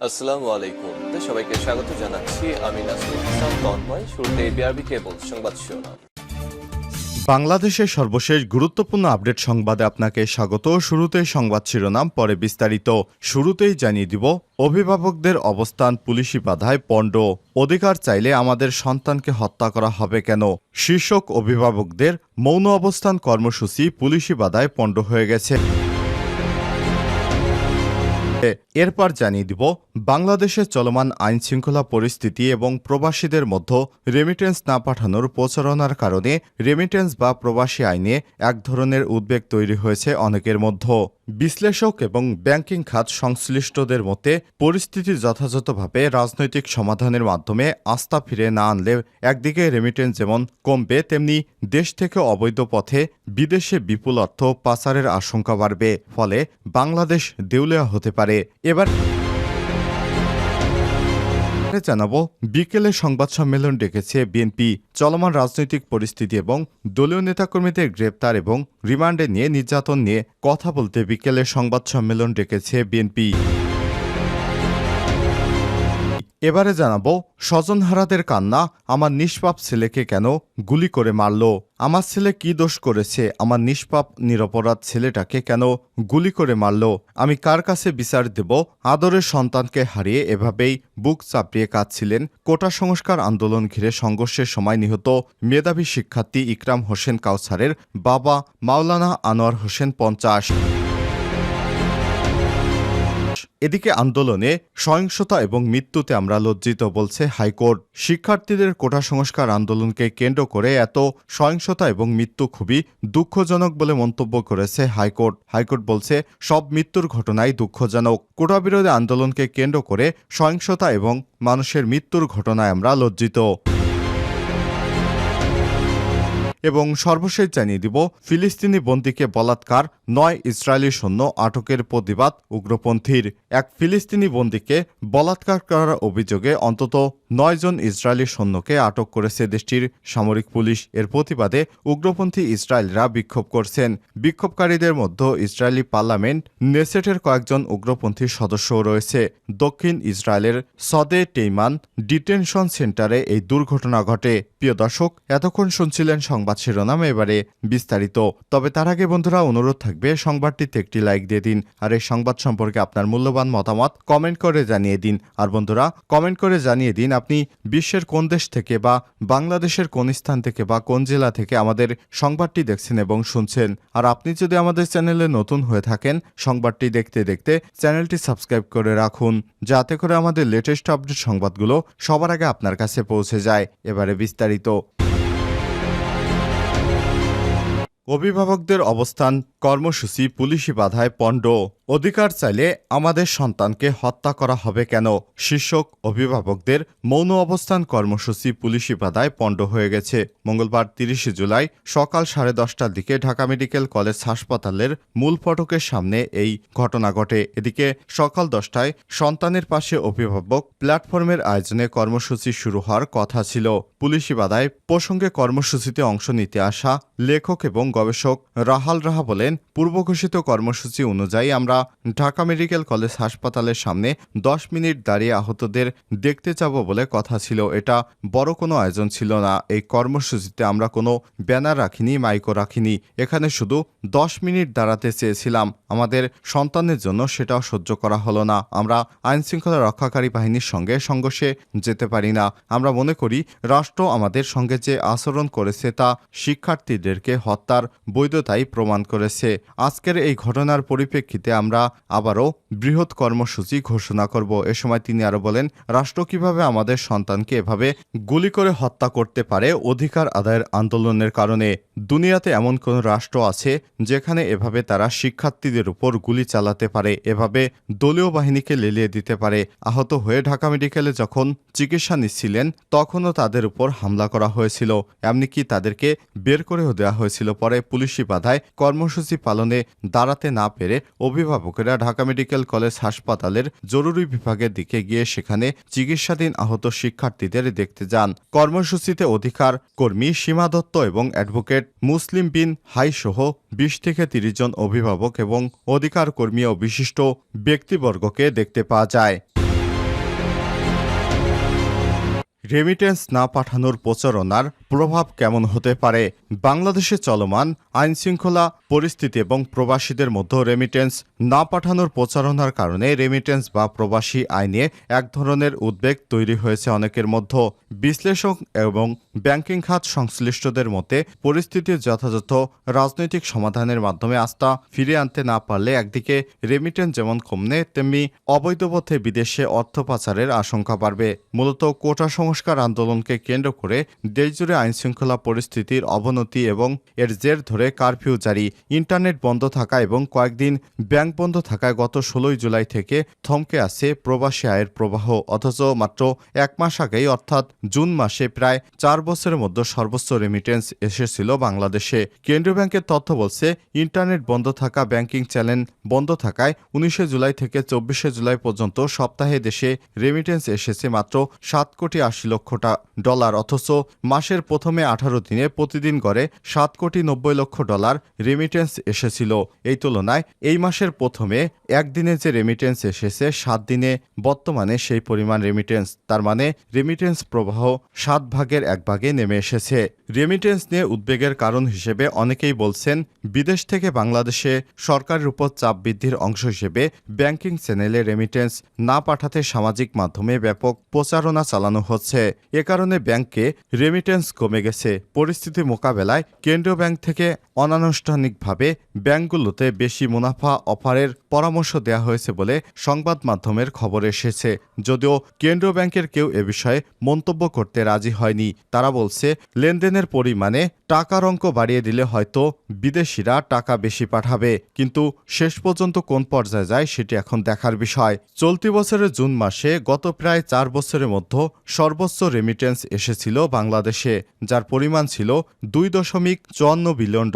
আসসালামু আলাইকুম। সবাইকে স্বাগত জানাচ্ছি। আমি নাসরুল হাসান তন্ময়। শুরুতে বিআরবি কেবল সংবাদ শিরোনাম। বাংলাদেশের সর্বশেষ গুরুত্বপূর্ণ আপডেট সংবাদে আপনাকে স্বাগত। শুরুতেই সংবাদ শিরোনাম, পরে বিস্তারিত। শুরুতেই জানিয়ে দিব, অভিভাবকদের অবস্থান পুলিশি বাধায় পণ্ড। অধিকার চাইলে আমাদের সন্তানকে হত্যা করা হবে কেন? শীর্ষক অভিভাবকদের মৌন অবস্থান কর্মসূচি পুলিশি বাধায় পণ্ড হয়ে গেছে। এরপর জানিয়ে দিব, বাংলাদেশে চলমান আইনশৃঙ্খলা পরিস্থিতি এবং প্রবাসীদের মধ্যে রেমিটেন্স না পাঠানোর প্রচারণার কারণে রেমিটেন্স বা প্রবাসী আইনে এক ধরনের উদ্বেগ তৈরি হয়েছে অনেকের মধ্যে। বিশ্লেষক এবং ব্যাংকিং খাত সংশ্লিষ্টদের মতে পরিস্থিতি যথাযথভাবে রাজনৈতিক সমাধানের মাধ্যমে আস্থা ফিরে না আনলে একদিকে রেমিটেন্স যেমন কমবে, তেমনি দেশ থেকে অবৈধ পথে বিদেশে বিপুল অর্থ পাচারের আশঙ্কা বাড়বে। ফলে বাংলাদেশ দেউলিয়া হতে পারে। এবার জানাবো, বিকেলে সংবাদ সম্মেলন ডেকেছে বিএনপি। চলমান রাজনৈতিক পরিস্থিতি এবং দলীয় নেতাকর্মীদের গ্রেপ্তার এবং রিমান্ডে নিয়ে নির্যাতন নিয়ে কথা বলতে বিকেলে সংবাদ সম্মেলন ডেকেছে বিএনপি। এবারে জানাবো, স্বজনহারাদের কান্না, আমার নিষ্পাপ ছেলেকে কেন গুলি করে মারল? আমার ছেলে কি দোষ করেছে? আমার নিষ্পাপ নিরপরাধ ছেলেটাকে কেন গুলি করে মারল? আমি কার কাছে বিচার দেব? আদরের সন্তানকে হারিয়ে এভাবেই বুক চাপড়িয়ে কাঁদছিলেন কোটা সংস্কার আন্দোলন ঘিরে সংঘর্ষের সময় নিহত মেধাবী শিক্ষার্থী ইকরাম হোসেন কাউসারের বাবা মাওলানা আনোয়ার হোসেন 50। এদিকে আন্দোলনে সহিংসতা এবং মৃত্যুতে আমরা লজ্জিত বলছে হাইকোর্ট। শিক্ষার্থীদের কোটা সংস্কার আন্দোলনকে কেন্দ্র করে এত সহিংসতা এবং মৃত্যু খুবই দুঃখজনক বলে মন্তব্য করেছে হাইকোর্ট। হাইকোর্ট বলছে, সব মৃত্যুর ঘটনাই দুঃখজনক। কোটা বিরোধী আন্দোলনকে কেন্দ্র করে সহিংসতা এবং মানুষের মৃত্যুর ঘটনায় আমরা লজ্জিত। এবং সর্বশেষ জানিয়ে দিব, ফিলিস্তিনি বন্দীকে বলাৎকার, 9 ইসরায়েলি সৈন্য আটকের প্রতিবাদ উগ্রপন্থীর। এক ফিলিস্তিনি বন্দীকে বলাৎকার করার অভিযোগে অন্তত 9 জন ইসরায়েলি সৈন্যকে আটক করেছে দেশটির সামরিক পুলিশ। এর প্রতিবাদে উগ্রপন্থী ইসরায়েলরা বিক্ষোভ করছেন। বিক্ষোভকারীদের মধ্যে ইসরায়েলি পার্লামেন্ট নেসেটের কয়েকজন উগ্রপন্থী সদস্যও রয়েছে। দক্ষিণ ইসরায়েলের সদে টেইমান ডিটেনশন সেন্টারে এই দুর্ঘটনা ঘটে। প্রিয় দর্শক, এতক্ষণ শুনছিলেন সংবাদ শিরোনাম, এবারে বিস্তারিত। তবে তার আগে বন্ধুরা, অনুরোধ থাকবে সংবাদটিতে একটি লাইক দিয়ে দিন, আর এই সংবাদ সম্পর্কে আপনার মূল্যবান মতামত কমেন্ট করে জানিয়ে দিন। আর বন্ধুরা, কমেন্ট করে জানিয়ে দিন আপনি বিশ্বের কোন দেশ থেকে বা বাংলাদেশের কোন স্থান থেকে বা কোন জেলা থেকে আমাদের সংবাদটি দেখছেন এবং শুনছেন। আর আপনি যদি আমাদের চ্যানেলে নতুন হয়ে থাকেন, সংবাদটি দেখতে দেখতে চ্যানেলটি সাবস্ক্রাইব করে রাখুন, যাতে করে আমাদের লেটেস্ট আপডেট সংবাদগুলো সবার আগে আপনার কাছে পৌঁছে যায়। এবারে বিস্তারিত। অভিভাবকদের অবস্থান কর্মসূচি পুলিশি বাধায় পণ্ড। অধিকার চাইলে আমাদের সন্তানকে হত্যা করা হবে কেন? শীর্ষক অভিভাবকদের মৌন অবস্থান কর্মসূচি পুলিশি বাধায় পণ্ড হয়ে গেছে। মঙ্গলবার 30 জুলাই সকাল 10:30টার দিকে ঢাকা মেডিকেল কলেজ হাসপাতালের মূল ফটকের সামনে এই ঘটনা ঘটে। এদিকে সকাল 10টায় সন্তানের পাশে অভিভাবক প্ল্যাটফর্মের আয়োজনে কর্মসূচি শুরু হওয়ার কথা ছিল। পুলিশি বাধায় প্রসঙ্গে কর্মসূচিতে অংশ নিতে আসা লেখক এবং গবেষক রাহাল রাহা বলেন, পূর্বঘোষিত কর্মসূচি অনুযায়ী আমরা ঢাকা মেডিকেল কলেজ হাসপাতালের সামনে 10 মিনিট দাঁড়িয়ে আহতদের দেখতে যাব বলে কথা ছিল। এটা বড় কোনো আয়োজন ছিল না। এই কর্মসূচিতে আমরা কোনো ব্যানার রাখিনি, মাইকও রাখিনি। এখানে শুধু 10 মিনিট দাঁড়াতে চেয়েছিলাম। আমাদের সন্তানের জন্য সেটাও সহ্য করা হলো না। আমরা আইনশৃঙ্খলা রক্ষাকারী বাহিনীর সঙ্গে সংঘর্ষে যেতে পারি না। আমরা মনে করি রাষ্ট্র আমাদের সঙ্গে যে আচরণ করেছে তা শিক্ষার্থীদেরকে হত্যার বৈধতাই প্রমাণ করেছে। আজকের এই ঘটনার পরিপ্রেক্ষিতে আমরা আবারও বৃহৎ কর্মসূচি ঘোষণা করব। এ সময় তিনি আরো বলেন, রাষ্ট্র কিভাবে আমাদের সন্তানকে এভাবে গুলি করে হত্যা করতে পারে অধিকার আদায়ের আন্দোলনের কারণে? দুনিয়াতে এমন কোন রাষ্ট্র আছে যেখানে এভাবে তারা শিক্ষার্থীদের উপর গুলি চালাতে পারে, এভাবে দলীয় বাহিনীকে লেলিয়ে দিতে পারে? আহত হয়ে ঢাকা মেডিকেলে যখন চিকিৎসা নিচ্ছিলেন তখনও তাদের উপর হামলা করা হয়েছিল, এমনকি তাদেরকে বের করেও দেওয়া হয়েছিল। পরে পুলিশি বাধায় কর্মসূচি পালনে দাঁড়াতে না পেরে অভিভাবকেরা ঢাকা মেডিকেল কলেজ হাসপাতালের জরুরি বিভাগের দিকে গিয়ে সেখানে চিকিৎসাধীন আহত শিক্ষার্থীদের দেখতে যান। কর্মসূচিতে অধিকার কর্মী সীমা দত্ত এবং অ্যাডভোকেট মুসলিম বিন হাই সহ 20 থেকে 30 জন অভিভাবক এবং অধিকার কর্মী ও বিশিষ্ট ব্যক্তিবর্গকে দেখতে পাওয়া যায়। রেমিটেন্স না পাঠানোর প্রচারণার প্রভাব কেমন হতে পারে? বাংলাদেশে চলমান আইনশৃঙ্খলা পরিস্থিতি এবং প্রবাসীদের মধ্যে রেমিটেন্স না পাঠানোর প্রচারণার কারণে রেমিটেন্স বা প্রবাসী আইনে এক ধরনের উদ্বেগ তৈরি হয়েছে অনেকের মধ্যে। বিশ্লেষক এবং ব্যাংকিং খাত সংশ্লিষ্টদের মতে পরিস্থিতির যথাযথ রাজনৈতিক সমাধানের মাধ্যমে আস্থা ফিরিয়ে আনতে না পারলে একদিকে রেমিটেন্স যেমন কমবে, তেমনি অবৈধ পথে বিদেশে অর্থ পাচারের আশঙ্কা বাড়বে। মূলত কোটা সংস্কার আন্দোলনকে কেন্দ্র করে দেশজুড়ে আইনশৃঙ্খলা পরিস্থিতির অবনতি এবং এর জের ধরে কারফিউ জারি, ইন্টারনেট বন্ধ থাকা এবং কয়েকদিন ব্যাংক বন্ধ থাকায় গত 16 জুলাই থেকে থমকে আছে প্রবাসী আয়ের প্রবাহ। অথচ মাত্র এক মাস আগেই অর্থাৎ জুন মাসে প্রায় 4 বছরের মধ্যে সর্বোচ্চ রেমিটেন্স এসেছিল বাংলাদেশে। কেন্দ্রীয় ব্যাংকের তথ্য বলছে, ইন্টারনেট বন্ধ থাকা, ব্যাংকিং চ্যানেল বন্ধ থাকায় 19 জুলাই থেকে 24 জুলাই পর্যন্ত সপ্তাহে দেশে রেমিটেন্স এসেছে মাত্র $7.80 কোটি। অথচ মাসের প্রথমে 18 দিনে প্রতিদিন গড়ে $7.90 কোটি রেমিটেন্স এসেছিল। এই তুলনায় এই মাসের প্রথমে একদিনে যে রেমিটেন্স এসেছে 7 দিনে বর্তমানে সেই পরিমাণ রেমিটেন্স, তার মানে রেমিটেন্স প্রবাহ 7 ভাগের 1 ভাগে নেমে এসেছে। রেমিটেন্স নিয়ে উদ্বেগের কারণ হিসেবে অনেকেই বলছেন, বিদেশ থেকে বাংলাদেশে সরকারের উপর চাপ বৃদ্ধির অংশ হিসেবে ব্যাংকিং চ্যানেলে রেমিটেন্স না পাঠাতে সামাজিক মাধ্যমে ব্যাপক প্রচারণা চালানো হচ্ছে। এ কারণে ব্যাংকে রেমিটেন্স কমে গেছে। পরিস্থিতি মোকাবেলায় কেন্দ্রীয় ব্যাংক থেকে অনানুষ্ঠানিকভাবে ব্যাংকগুলোতে বেশি মুনাফা অফারের পরামর্শ দেওয়া হয়েছে বলে সংবাদ মাধ্যমের খবর এসেছে। যদিও কেন্দ্রীয় ব্যাংকের কেউ এ বিষয়ে মন্তব্য করতে রাজি হয়নি। তারা বলছে, লেনদেনের পরিমাণে টাকার অঙ্ক বাড়িয়ে দিলে হয়তো বিদেশিরা টাকা বেশি পাঠাবে, কিন্তু শেষ পর্যন্ত কোন পর্যায়ে যায় সেটি এখন দেখার বিষয়। চলতি বছরের জুন মাসে গত প্রায় 4 বছরের মধ্যে সর্বোচ্চ রেমিটেন্স এসেছিল বাংলাদেশে, যার পরিমাণ ছিল $2.54 বিলিয়ন।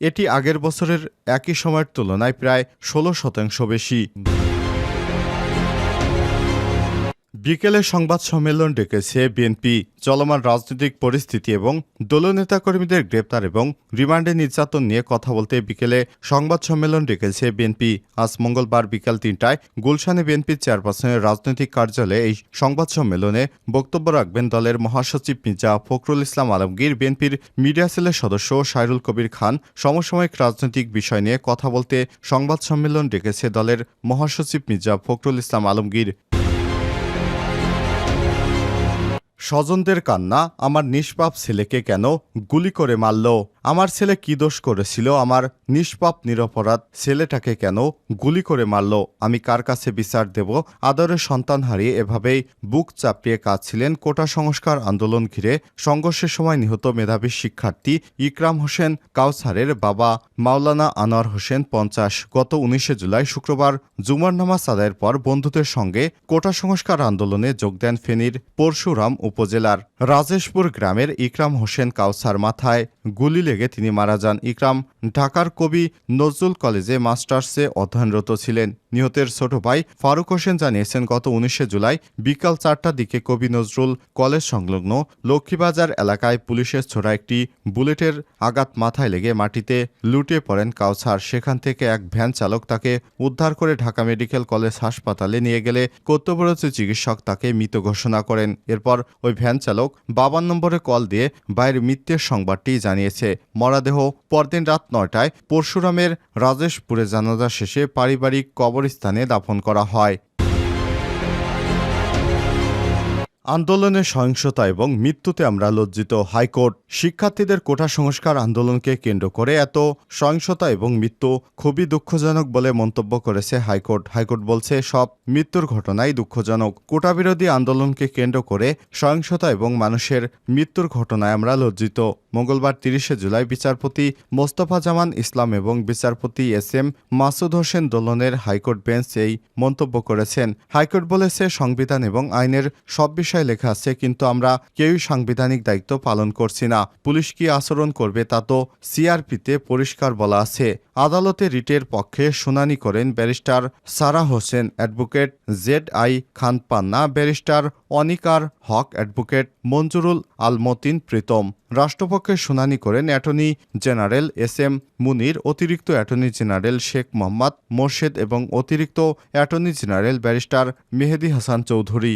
এটি আগের বছরের একই সময়ের তুলনায় প্রায় 16% বেশি। বিকেলে সংবাদ সম্মেলন ডেকেছে বিএনপি। চলমান রাজনৈতিক পরিস্থিতি এবং দলনেতাকর্মীদের গ্রেপ্তার এবং রিমান্ডে নির্যাতন নিয়ে কথা বলতে বিকেলে সংবাদ সম্মেলন ডেকেছে বিএনপি। আজ মঙ্গলবার বিকাল 3টায় গুলশানে বিএনপির চেয়ারপারসনের রাজনৈতিক কার্যালয়ে এই সংবাদ সম্মেলনে বক্তব্য রাখবেন দলের মহাসচিব মির্জা ফখরুল ইসলাম আলমগীর। বিএনপির মিডিয়া সেলের সদস্য সাইরুল কবির খান সমসাময়িক রাজনৈতিক বিষয় নিয়ে কথা বলতে সংবাদ সম্মেলন ডেকেছে দলের মহাসচিব মির্জা ফখরুল ইসলাম আলমগীর। স্বজনদের কান্না, আমার নিষ্পাপ ছেলেকে কেন গুলি করে মারল? আমার ছেলে কি দোষ করেছিল? আমার নিষ্পাপ নিরপরাধ ছেলেটাকে কেন গুলি করে মারল? আমি কার কাছে বিচার দেব? আদরের সন্তান হারিয়ে এভাবেই বুক চাপড়িয়ে কাঁদছিলেন কোটা সংস্কার আন্দোলন ঘিরে সংঘর্ষের সময় নিহত মেধাবী শিক্ষার্থী ইকরাম হোসেন কাউসারের বাবা মাওলানা আনোয়ার হোসেন 50। গত 19 জুলাই শুক্রবার জুমার নামাজ আদায়ের পর বন্ধুদের সঙ্গে কোটা সংস্কার আন্দোলনে যোগ দেন ফেনীর পরশুরাম উপজেলার রাজেশপুর গ্রামের ইকরাম হোসেন কাউসার। মাথায় গুলি লেগে তিনি মারা যান। ইকরাম ঢাকার কবি নজরুল কলেজে মাস্টার্সে অধ্যয়নরত ছিলেন। নিহতের ছোট ভাই ফারুক হোসেন জানিয়েছেন, গত 19 জুলাই বিকাল 4টার দিকে কবি নজরুল কলেজ সংলগ্ন লক্ষ্মীবাজার এলাকায় পুলিশের ছোড়া একটি বুলেটের আঘাত মাথায় লেগে মাটিতে লুটিয়ে পড়েন কাউসার। সেখান থেকে এক ভ্যান চালক তাকে উদ্ধার করে ঢাকা মেডিকেল কলেজ হাসপাতালে নিয়ে গেলে কর্তব্যরত চিকিৎসক তাকে মৃত ঘোষণা করেন। এরপর ওই ভ্যান চালক 52 নম্বরে কল দিয়ে ভাইয়ের মৃত্যুর সংবাদটি জানিয়েছে। মরদেহ পরদিন রাত 9টায় পরশুরামের রাজেশপুরে জানাজা শেষে পারিবারিক কবরস্থানে দাফন করা হয়। আন্দোলনের সহিংসতা এবং মৃত্যুতে আমরা লজ্জিত। হাইকোর্ট। শিক্ষার্থীদের কোটা সংস্কার আন্দোলনকে কেন্দ্র করে এত সহিংসতা এবং মৃত্যু খুবই দুঃখজনক বলে মন্তব্য করেছে হাইকোর্ট। হাইকোর্ট বলছে, সব মৃত্যুর ঘটনাই দুঃখজনক। কোটা বিরোধী আন্দোলনকে কেন্দ্র করে সহিংসতা এবং মানুষের মৃত্যুর ঘটনায় আমরা লজ্জিত। মঙ্গলবার 30 জুলাই বিচারপতি মোস্তফা জামান ইসলাম এবং বিচারপতি SM মাসুদ হোসেন দোলনের হাইকোর্ট বেঞ্চ এই মন্তব্য করেছেন। হাইকোর্ট বলেছে, সংবিধান এবং আইনের সব বিষয় লেখা আছে, কিন্তু আমরা কেউই সাংবিধানিক দায়িত্ব পালন করছি না। পুলিশ কি আচরণ করবে তা তো CRPতে পরিষ্কার বলা আছে। আদালতে রিটের পক্ষে শুনানি করেন ব্যারিস্টার সারা হোসেন, অ্যাডভোকেট ZI খান পান্না, ব্যারিস্টার অনিকার হক, অ্যাডভোকেট মঞ্জুরুল আল মতিন প্রীতম। রাষ্ট্রপক্ষে শুনানি করেন অ্যাটর্নি জেনারেল SM মুনির, অতিরিক্ত অ্যাটর্নি জেনারেল শেখ মোহাম্মদ মোর্শেদ এবং অতিরিক্ত অ্যাটর্নি জেনারেল ব্যারিস্টার মেহেদী হাসান চৌধুরী।